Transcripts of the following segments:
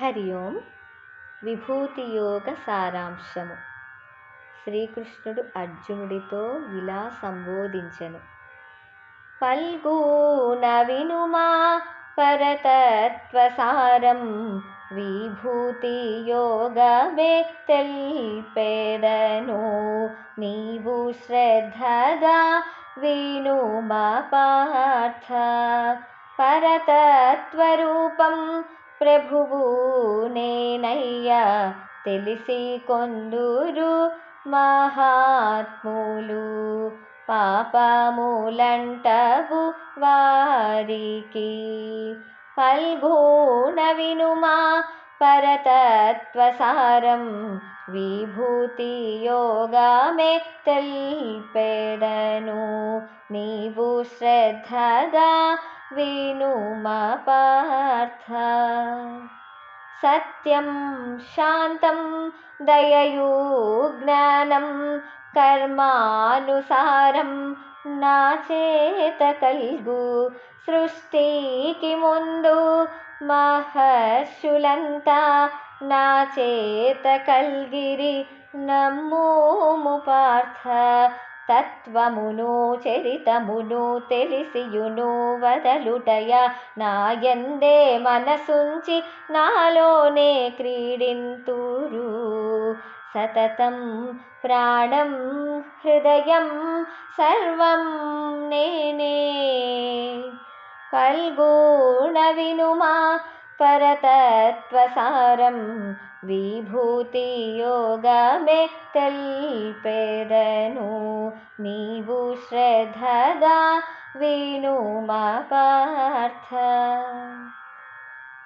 హరి ఓం. విభూతి యోగ సారాంశము. శ్రీకృష్ణుడు అర్జునుడితో ఇలా సంబోధించెను. ఫల్గూన వినుమా పరతత్వసారం, విభూతి యోగమే తెల్పెదను. నీవు శ్రద్ధగా వినుమా పార్థ. పరతత్వరూపం ప్రభువు నేనయ్యా, తెలిసి కొందురు మహాత్ములు. పాపములంటవు వారికి. ఫల్గూన వినుమా పరతత్వసారం, విభూతి యోగమే తెల్పెదను. నీవు శ్రద్ధగా వినుమా పార్థ. సత్యం శాంతం దయయు జ్ఞానం కర్మానుసారం నా చేత కల్గు. సృష్టికి ముందు మహర్షులంతా నా చేత కల్గిరి నమ్ముము పార్థ. తత్వమును చరితమును తెలిసియును వదలుటయ, నాయందే మనసుంచి నాలోనే క్రీడింతురు. సతతం ప్రాణం హృదయం సర్వం నేనే. ఫల్గూన వినుమా పరతత్వసారం, విభూతి యోగమే తెల్పెదను. నీవు శ్రద్ధగా వినుమా పార్థ.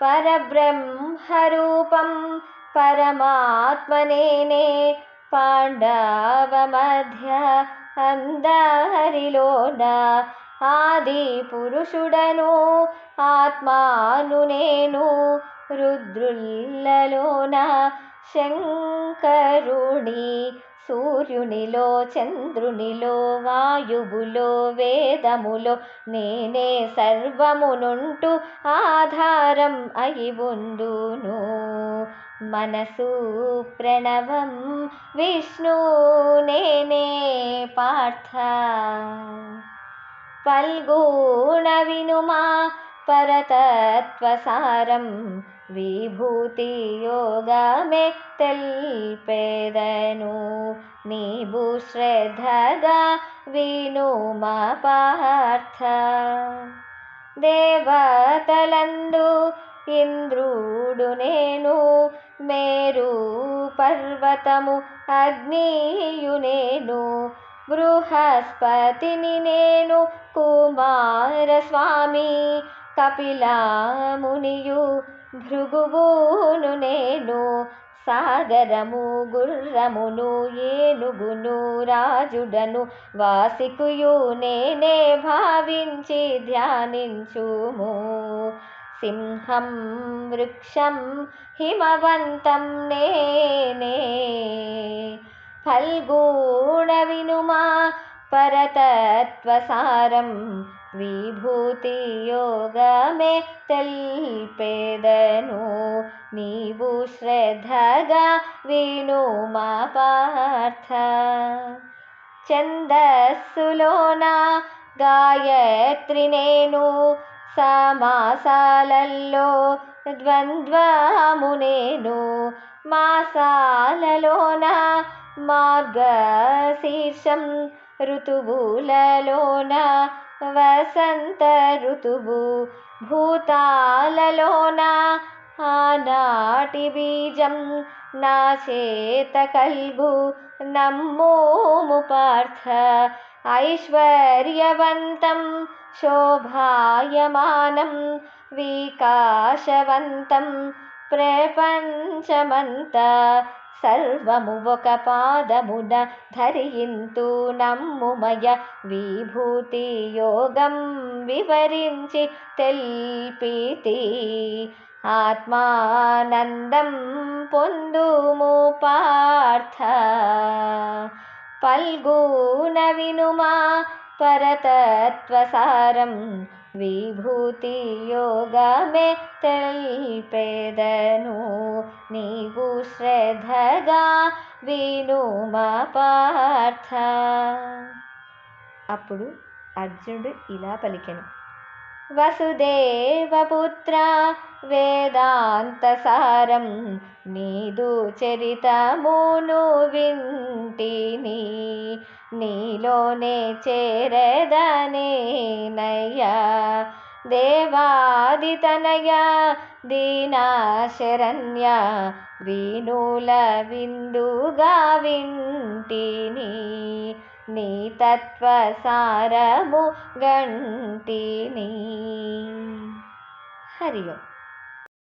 పరబ్రహ్మరూపం పరమాత్మనేనే, పాండవ మధ్య అందరిలోన ఆది పురుషుడను ఆత్మాను నేను. రుద్రులలోన శంకరుని, సూర్యునిలో చంద్రునిలో వాయువులో వేదములో నేనే సర్వమునుంటూ ఆధారం అయి ఉందును. మనసు ప్రణవం విష్ణు నేనే పార్థ. ఫల్గూన వినుమా పరతత్వసారం, విభూతి యోగమే తెల్పెదను. నీవు శ్రద్ధగా వినుమా పార్థ. దేవతలందు ఇంద్రుడు నేను, మేరు పర్వతము అగ్నియు నేను. బృహస్పతిని నేను కుమారస్వామి, కపిలమునియు భృగువును నేను. సాగరము గుర్రమును ఏనుగును రాజుడను వాసికుయు నేనే భావించి ధ్యానించుము. సింహం వృక్షం హిమవంతం నేనే. ఫల్గూన వినుమా పరతత్వసారం, విభూతి యోగమే తెల్పెదను. నీవు శ్రద్ధగా వినుమా పార్థ. ఛందస్సులోన గాయత్రి నేను, సమాసాలలో ద్వంద్వము నేను. మాసాలలోన మార్గశీర్షం, ఋతువులలోన వసంత ఋతువు. భూతాలలోన ఆనాటి బీజం నా చేత కల్గు నమ్ముము పార్థ. ఐశ్వర్యవంతం శోభాయమానం వికాశవంతం ప్రపంచమంతా. సర్వము ఒక పాదమున ధరింతు నమ్ముమయ. విభూతి యోగం వివరించి తెల్పితి. ఆత్మానందం పొందుము పార్థ. ఫల్గూన వినుమా పరతత్వసారం విభూతి యోగమే తెల్పెదను నీవు శ్రద్ధగా వినుమా పార్థ. అప్పుడు అర్జునుడు ఇలా పలికెను: వసుదేవపుత్ర వేదాంతసారం నీదు చరితమును వింటిని నీలోనే చేరదనేనయ్యా. దేవాదితనయ దీనశరణ్య వీణుల విందుగా వింటిని నీ తత్వసారము గంటిని. హరి ఓం.